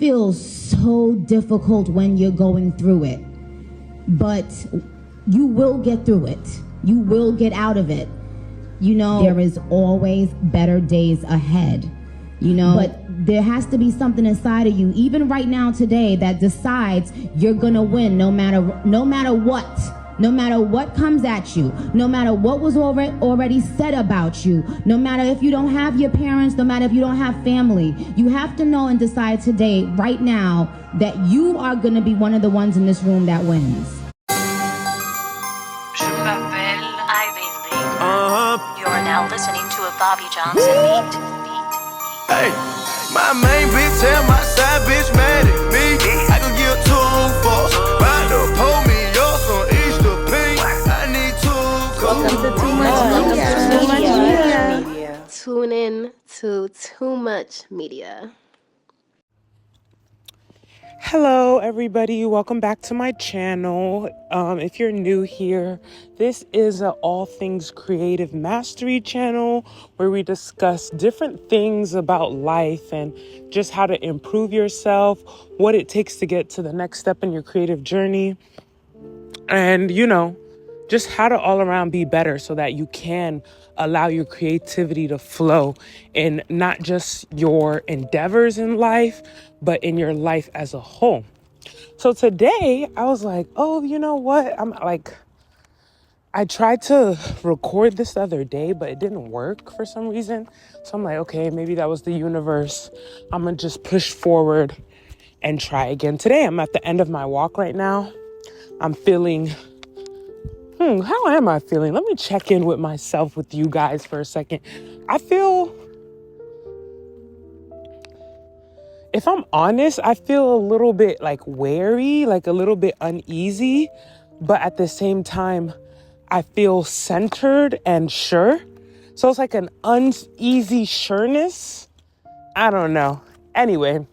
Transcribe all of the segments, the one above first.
feels so difficult when you're going through it, but you will get through it. You will get out of it. You know, there is always better days ahead, you know, but there has to be something inside of you, even right now today, that decides you're gonna win no matter what. No matter what comes at you, no matter what was already said about you, no matter if you don't have your parents, no matter if you don't have family, you have to know and decide today, right now, that you are going to be one of the ones in this room that wins. Je m'appelle Ivy. You're now listening to a Bobby Johnson beat. Hey, my main bitch tell my side bitch mad at me. I could give 2 fucks, about to pull me up some Easter pink. I need 2 Welcome to Too Much Media. Tune in to Too Much Media. Hello everybody, welcome back to my channel. If you're new here, this is an all things creative mastery channel where we discuss different things about life and just how to improve yourself, what it takes to get to the next step in your creative journey, and just how to all around be better so that you can allow your creativity to flow in not just your endeavors in life, but in your life as a whole. So today I was like, oh, you know what? I tried to record this the other day, but it didn't work for some reason. So I'm like, okay, maybe that was the universe. I'm gonna just push forward and try again. Today I'm at the end of my walk right now. I'm feeling how am I feeling? Let me check in with myself, with you guys for a second. If I'm honest, I feel a little bit wary, a little bit uneasy, but at the same time, I feel centered and sure. So it's like an uneasy sureness. I don't know. Anyway,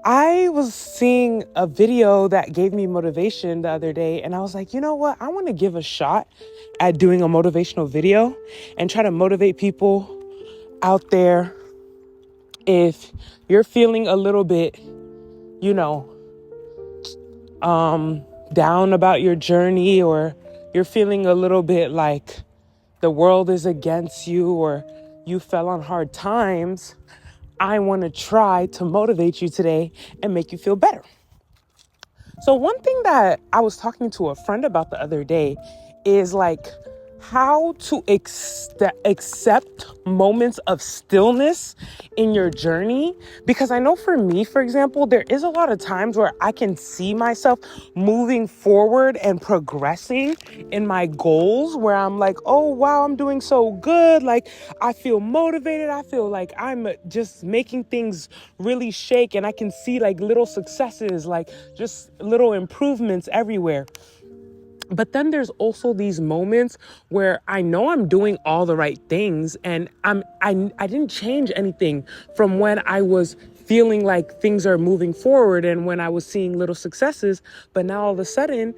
I was seeing a video that gave me motivation the other day, and I was like, you know what? I want to give a shot at doing a motivational video and try to motivate people out there. If you're feeling a little bit, down about your journey, or you're feeling a little bit like the world is against you, or you fell on hard times, I want to try to motivate you today and make you feel better. So one thing that I was talking to a friend about the other day is how to accept moments of stillness in your journey. Because I know for me, for example, there is a lot of times where I can see myself moving forward and progressing in my goals, where I'm like, oh, wow, I'm doing so good. I feel motivated. I feel like I'm just making things really shake, and I can see little successes, just little improvements everywhere. But then there's also these moments where I know I'm doing all the right things, and I didn't change anything from when I was feeling like things are moving forward and when I was seeing little successes. But now all of a sudden,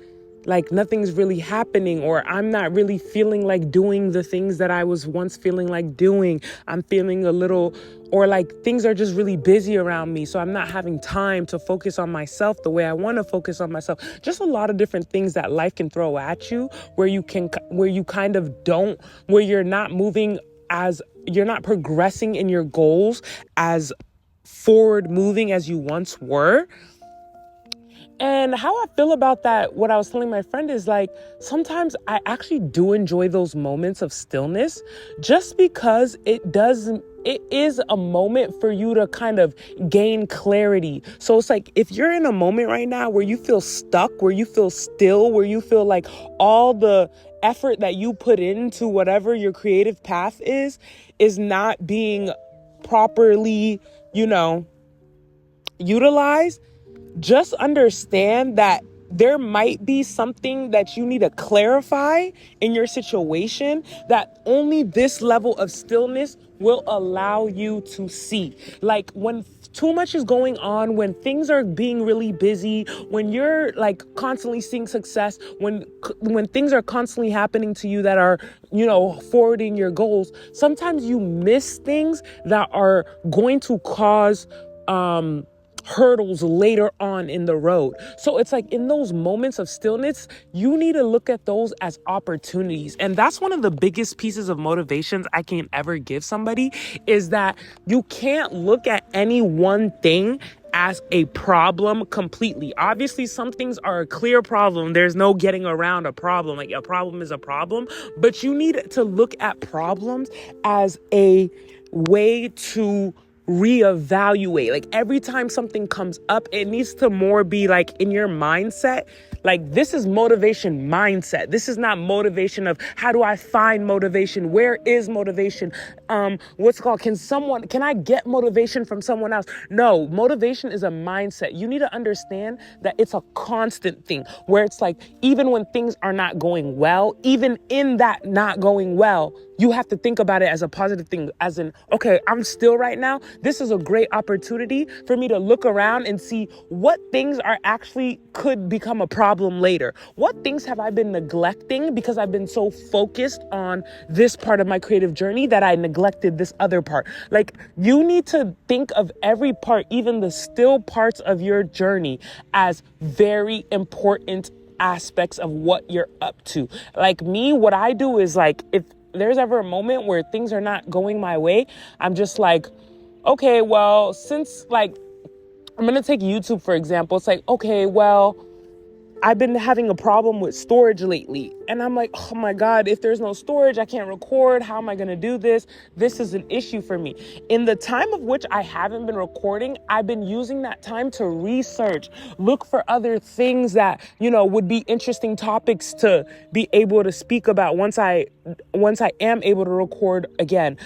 nothing's really happening, or I'm not really feeling like doing the things that I was once feeling like doing. I'm feeling a little, or things are just really busy around me. So I'm not having time to focus on myself the way I want to focus on myself. Just a lot of different things that life can throw at you where you're not moving you're not progressing in your goals as forward moving as you once were. And how I feel about that, what I was telling my friend is sometimes I actually do enjoy those moments of stillness, just because it is a moment for you to kind of gain clarity. So it's if you're in a moment right now where you feel stuck, where you feel still, where you feel like all the effort that you put into whatever your creative path is not being properly, utilized, just understand that there might be something that you need to clarify in your situation that only this level of stillness will allow you to see. When too much is going on, when things are being really busy, when you're constantly seeing success, when things are constantly happening to you that are, forwarding your goals, sometimes you miss things that are going to cause hurdles later on in the road. So it's like in those moments of stillness, you need to look at those as opportunities. And that's one of the biggest pieces of motivations I can ever give somebody, is that you can't look at any one thing as a problem completely. Obviously, some things are a clear problem. There's no getting around a problem. Like, a problem is a problem, but you need to look at problems as a way to reevaluate. Like, every time something comes up, it needs to more be like in your mindset. Like, this is motivation mindset. This is not motivation of how do I find motivation? Where is motivation? What's it called? Can I get motivation from someone else? No, motivation is a mindset. You need to understand that it's a constant thing, where it's like, even when things are not going well, even in that not going well, you have to think about it as a positive thing, as in, okay, I'm still right now. This is a great opportunity for me to look around and see what things are actually could become a problem later. What things have I been neglecting because I've been so focused on this part of my creative journey that I neglected this other part. Like, you need to think of every part, even the still parts of your journey, as very important aspects of what you're up to. Like me, what I do is, like, if there's ever a moment where things are not going my way, I'm just like, okay, well, since, like, I'm going to take YouTube, for example. It's like, okay, well, I've been having a problem with storage lately. And I'm like, oh my God, if there's no storage, I can't record. How am I going to do this? This is an issue for me. In the time of which I haven't been recording, I've been using that time to research, look for other things that, would be interesting topics to be able to speak about once I am able to record again.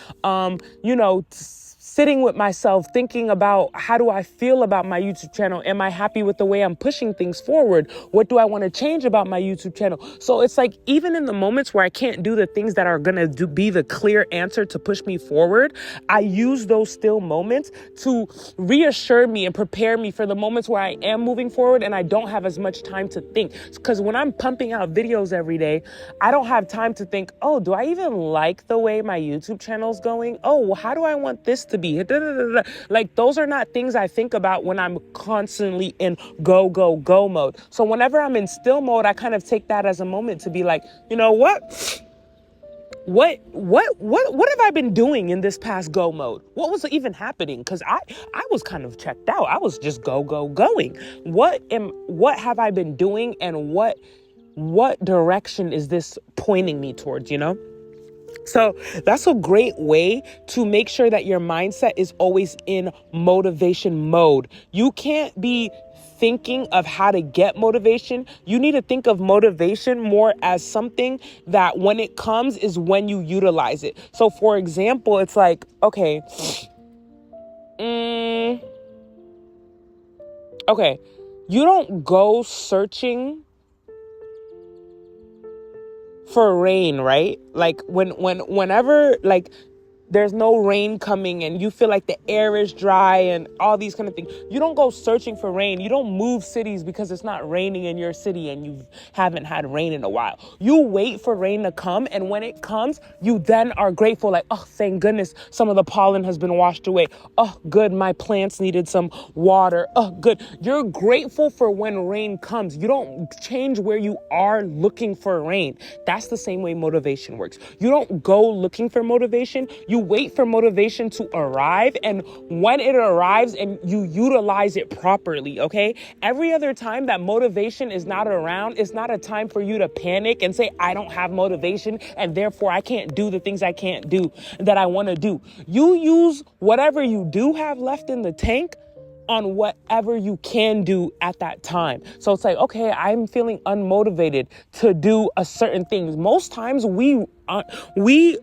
Sitting with myself, thinking about, how do I feel about my YouTube channel? Am I happy with the way I'm pushing things forward? What do I want to change about my YouTube channel? So it's like, even in the moments where I can't do the things that are going to be the clear answer to push me forward, I use those still moments to reassure me and prepare me for the moments where I am moving forward and I don't have as much time to think. Because when I'm pumping out videos every day, I don't have time to think, oh, do I even like the way my YouTube channel's going? Oh, well, how do I want this to be? Like, those are not things I think about when I'm constantly in go, go, go mode. So whenever I'm in still mode, I kind of take that as a moment to be like, you know what? What have I been doing in this past go mode? What was even happening? Because I was kind of checked out. I was just going. What have I been doing, and what direction is this pointing me towards, So that's a great way to make sure that your mindset is always in motivation mode. You can't be thinking of how to get motivation. You need to think of motivation more as something that when it comes is when you utilize it. So for example, it's like, okay, you don't go searching for rain, right? Like whenever, like, there's no rain coming and you feel like the air is dry and all these kind of things, you don't go searching for rain. You don't move cities because it's not raining in your city and you haven't had rain in a while. You wait for rain to come, and when it comes, you then are grateful, like, oh, thank goodness some of the pollen has been washed away. Oh, good, my plants needed some water. Oh, good. You're grateful for when rain comes. You don't change where you are looking for rain. That's the same way motivation works. You don't go looking for motivation. You wait for motivation to arrive, and when it arrives, and you utilize it properly, okay? Every other time that motivation is not around, it's not a time for you to panic and say, I don't have motivation, and therefore I can't do the things I can't do that I want to do. You use whatever you do have left in the tank on whatever you can do at that time. So it's like, okay, I'm feeling unmotivated to do a certain thing. Most times we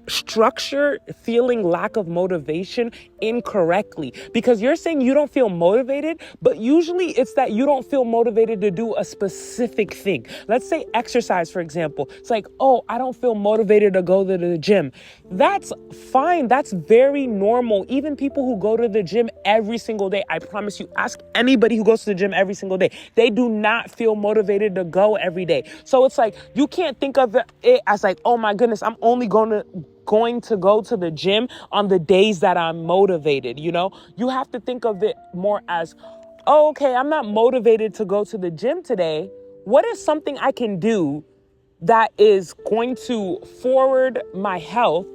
structure feeling lack of motivation incorrectly, because you're saying you don't feel motivated, but usually it's that you don't feel motivated to do a specific thing. Let's say exercise, for example. It's like, oh, I don't feel motivated to go to the gym. That's fine. That's very normal. Even people who go to the gym every single day, I promise you, ask anybody who goes to the gym every single day, they do not feel motivated to go every day. So it's like, you can't think of it as like, oh my goodness, I'm only going to go to the gym on the days that I'm motivated. You have to think of it more as, oh, okay, I'm not motivated to go to the gym today. What is something I can do that is going to forward my health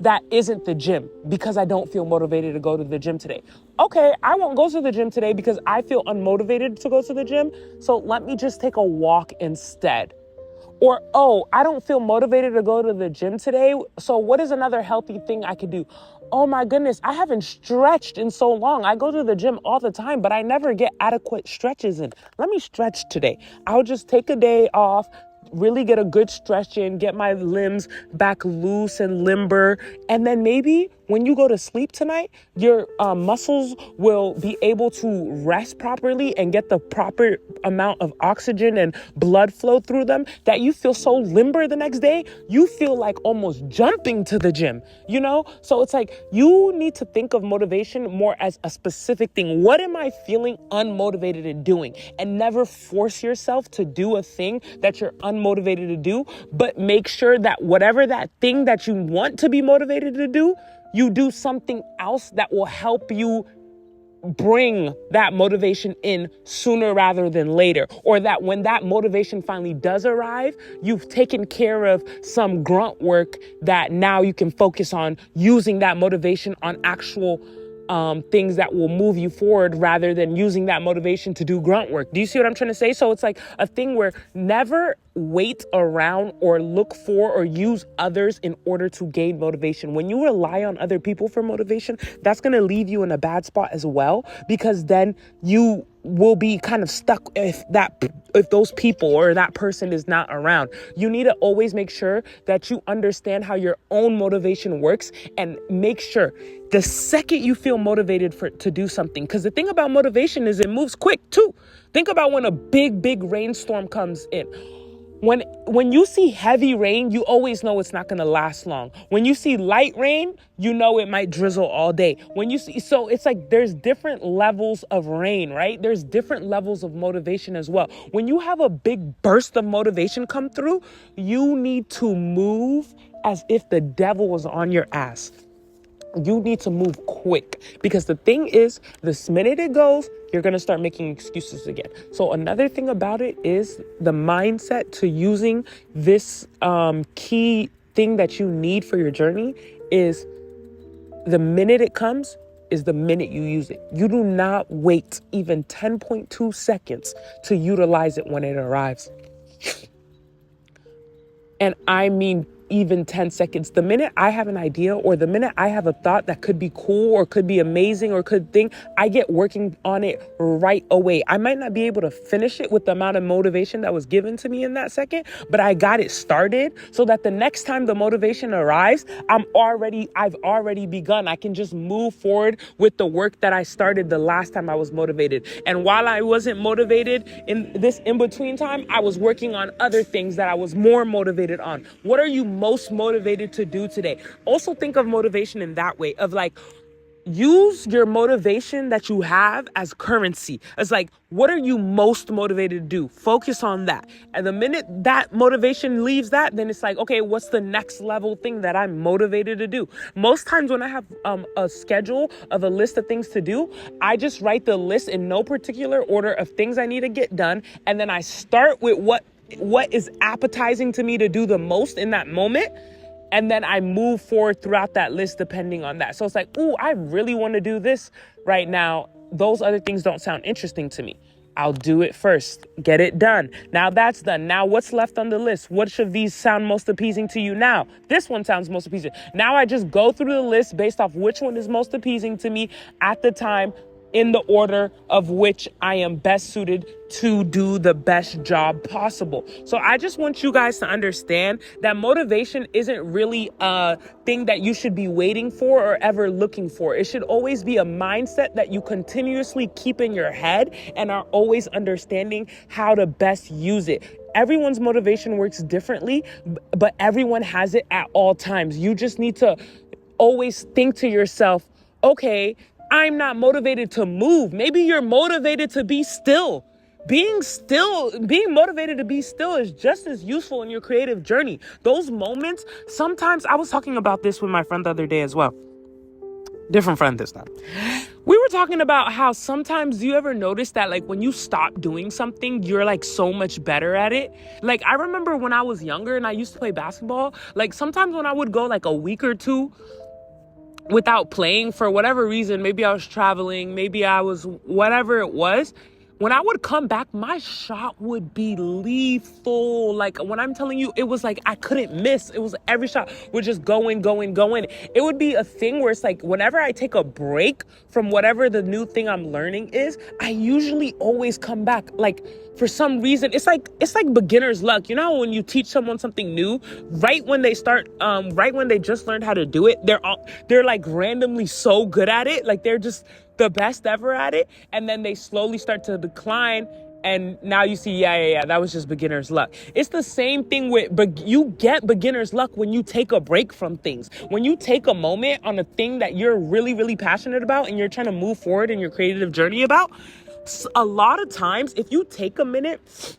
that isn't the gym because I don't feel motivated to go to the gym today? Okay, I won't go to the gym today because I feel unmotivated to go to the gym. So let me just take a walk instead. Or, oh, I don't feel motivated to go to the gym today. So what is another healthy thing I could do? Oh my goodness, I haven't stretched in so long. I go to the gym all the time, but I never get adequate stretches in. Let me stretch today. I'll just take a day off, really get a good stretch in, get my limbs back loose and limber. And then maybe when you go to sleep tonight, your muscles will be able to rest properly and get the proper amount of oxygen and blood flow through them that you feel so limber the next day. You feel like almost jumping to the gym, you know? So it's like you need to think of motivation more as a specific thing. What am I feeling unmotivated in doing? And never force yourself to do a thing that you're unmotivated to do, but make sure that whatever that thing that you want to be motivated to do, you do something else that will help you bring that motivation in sooner rather than later. Or that when that motivation finally does arrive, you've taken care of some grunt work that now you can focus on using that motivation on actual things that will move you forward rather than using that motivation to do grunt work. Do you see what I'm trying to say? So it's like a thing where never wait around or look for or use others in order to gain motivation. When you rely on other people for motivation, that's going to leave you in a bad spot as well, because then you will be kind of stuck if those people or that person is not around. You need to always make sure that you understand how your own motivation works and make sure the second you feel motivated to do something, because the thing about motivation is it moves quick too. Think about when a big rainstorm comes in. When you see heavy rain, you always know it's not going to last long. When you see light rain, you know it might drizzle all day. So it's like there's different levels of rain, right? There's different levels of motivation as well. When you have a big burst of motivation come through, you need to move as if the devil was on your ass. You need to move quick, because the thing is, this minute it goes, you're going to start making excuses again. So another thing about it is the mindset to using this key thing that you need for your journey is the minute it comes is the minute you use it. You do not wait even 10.2 seconds to utilize it when it arrives. And I mean even 10 seconds. The minute I have an idea or the minute I have a thought that could be cool or could be amazing or could think, I get working on it right away. I might not be able to finish it with the amount of motivation that was given to me in that second, but I got it started so that the next time the motivation arrives, I've already begun. I can just move forward with the work that I started the last time I was motivated. And while I wasn't motivated in between time, I was working on other things that I was more motivated on. What are you most motivated to do today? Also think of motivation in that way of like, use your motivation that you have as currency. It's like, what are you most motivated to do? Focus on that. And the minute that motivation leaves that, then it's like, okay, what's the next level thing that I'm motivated to do? Most times when I have a schedule of a list of things to do, I just write the list in no particular order of things I need to get done. And then I start with what is appetizing to me to do the most in that moment. And then I move forward throughout that list depending on that. So it's like, ooh, I really want to do this right now. Those other things don't sound interesting to me. I'll do it first. Get it done. Now that's done. Now what's left on the list? Which of these sound most appeasing to you now? This one sounds most appeasing. Now I just go through the list based off which one is most appeasing to me at the time, in the order of which I am best suited to do the best job possible. So I just want you guys to understand that motivation isn't really a thing that you should be waiting for or ever looking for. It should always be a mindset that you continuously keep in your head and are always understanding how to best use it. Everyone's motivation works differently, but everyone has it at all times. You just need to always think to yourself, okay, I'm not motivated to move. Maybe you're motivated to be still. Being motivated to be still is just as useful in your creative journey. Those moments, sometimes I was talking about this with my friend the other day as well. Different friend this time. We were talking about how sometimes, do you ever notice that like when you stop doing something, you're like so much better at it? Like I remember when I was younger and I used to play basketball, like sometimes when I would go like a week or two without playing for whatever reason, maybe I was traveling, maybe I was whatever it was, when I would come back, my shot would be lethal. Like when I'm telling you, it was like I couldn't miss. It was every shot would just go in. It would be a thing where it's like whenever I take a break from whatever the new thing I'm learning is, I usually always come back. Like for some reason, it's like beginner's luck. You know how when you teach someone something new, right when they start, right when they just learned how to do it, they're like randomly so good at it. Like they're just the best ever at it, and then they slowly start to decline, and now you see, yeah, that was just beginner's luck. It's the same thing but you get beginner's luck when you take a break from things. When you take a moment on a thing that you're really, really passionate about and you're trying to move forward in your creative journey about, a lot of times, if you take a minute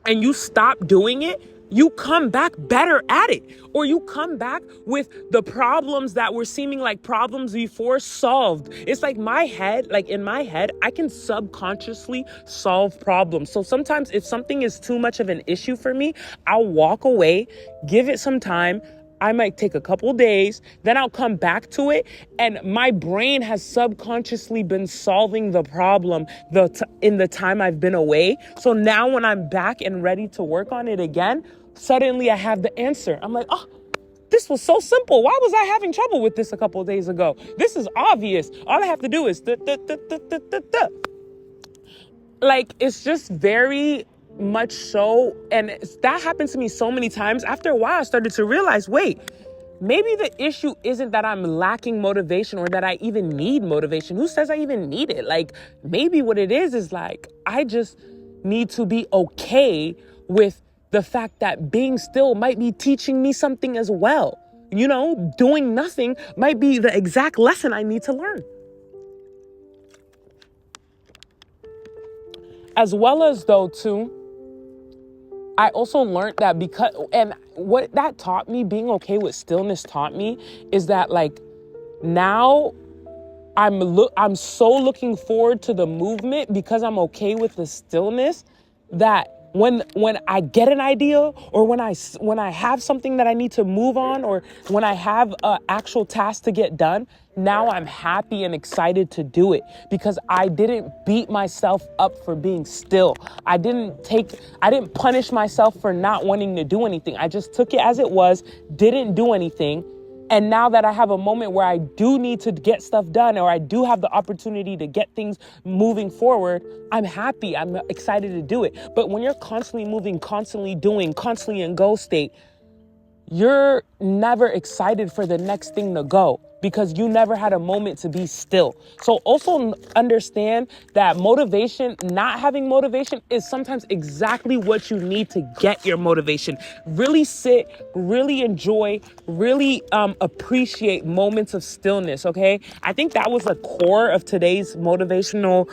and you stop doing it, you come back better at it, or you come back with the problems that were seeming like problems before solved. It's like in my head, I can subconsciously solve problems. So sometimes if something is too much of an issue for me, I'll walk away, give it some time. I might take a couple days, then I'll come back to it, and my brain has subconsciously been solving the problem in the time I've been away. So now when I'm back and ready to work on it again, suddenly I have the answer. I'm like, oh, this was so simple. Why was I having trouble with this a couple of days ago? This is obvious. All I have to do is like, it's just very much so. And that happened to me so many times. After a while, I started to realize, wait, maybe the issue isn't that I'm lacking motivation or that I even need motivation. Who says I even need it? Like, maybe what it is like, I just need to be okay with the fact that being still might be teaching me something as well. You know, doing nothing might be the exact lesson I need to learn. As well as though too, I also learned that and what that taught me, being okay with stillness taught me, is that like now I'm so looking forward to the movement because I'm okay with the stillness, that when I get an idea, or when I have something that I need to move on, or when I have an actual task to get done, now I'm happy and excited to do it because I didn't beat myself up for being still. I didn't punish myself for not wanting to do anything. I just took it as it was, didn't do anything. And now that I have a moment where I do need to get stuff done, or I do have the opportunity to get things moving forward, I'm happy. I'm excited to do it. But when you're constantly moving, constantly doing, constantly in go state, you're never excited for the next thing to go because you never had a moment to be still. So also understand that not having motivation is sometimes exactly what you need to get your motivation. Really sit, really enjoy, really appreciate moments of stillness, okay? I think that was the core of today's motivational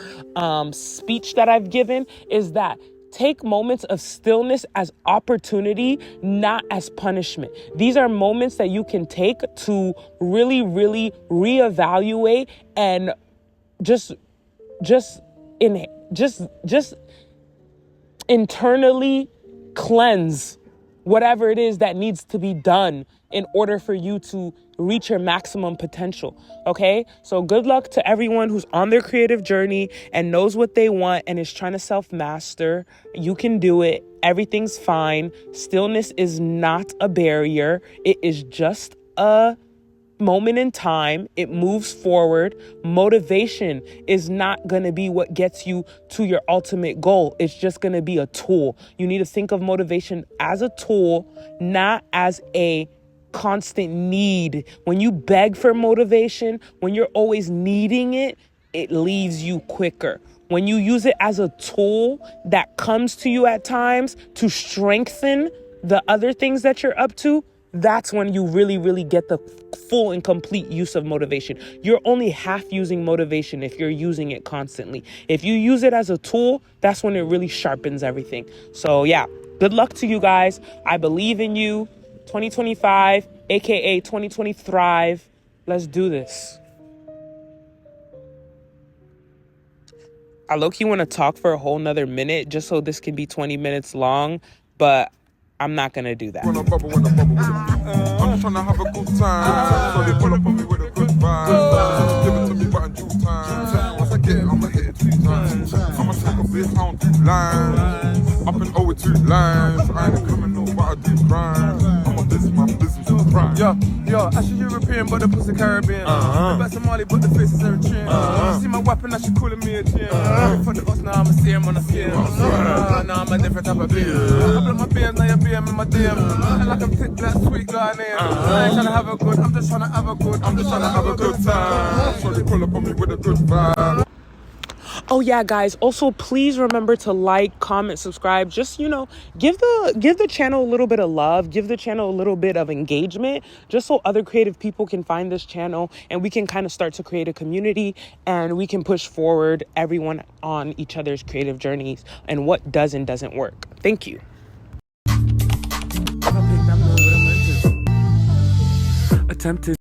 speech that I've given, is that take moments of stillness as opportunity, not as punishment. These are moments that you can take to really, really reevaluate and just internally cleanse whatever it is that needs to be done in order for you to reach your maximum potential. Okay? So good luck to everyone who's on their creative journey and knows what they want and is trying to self-master. You can do it. Everything's fine. Stillness is not a barrier. It is just a moment in time. It moves forward. Motivation is not going to be what gets you to your ultimate goal. It's just going to be a tool. You need to think of motivation as a tool, not as a constant need. When you beg for motivation, when you're always needing it, it leaves you quicker. When you use it as a tool that comes to you at times to strengthen the other things that you're up to, that's when you really, really get the full and complete use of motivation. You're only half using motivation if you're using it constantly. If you use it as a tool, that's when it really sharpens everything. So yeah, good luck to you guys. I believe in you. 2025, aka 2020 Thrive. Let's do this. I low-key want to talk for a whole nother minute just so this can be 20 minutes long, but I'm not going to do that. I'm just trying to have a good time. So they pull up on me with a good vibe. Give it to me, but in due time. Once I get it, I'ma hit it 2 times. I'ma take a bit on 2 lines. Up and over 2 lines. I ain't a criminal, but I do crime. I'm on this, my business is prime. Yo, actually European, but the pussy Caribbean. The best Somali, but the face is Eritrean. See my weapon, now she calling me a gym. For the us, now I'ma see him when I see him. Now I'm a different type of being. I blow my BM, now you're BM in my DM. And like I'm thick, black, sweet Ghanaian. I ain't tryna have a good, I'm just tryna have a good, I'm just tryna have a good time. So they pull up on me with a good vibe. Oh yeah, guys, also please remember to like, comment, subscribe. Just, give the channel a little bit of love, give the channel a little bit of engagement, just so other creative people can find this channel and we can kind of start to create a community and we can push forward everyone on each other's creative journeys and what does and doesn't work. Thank you. Attempted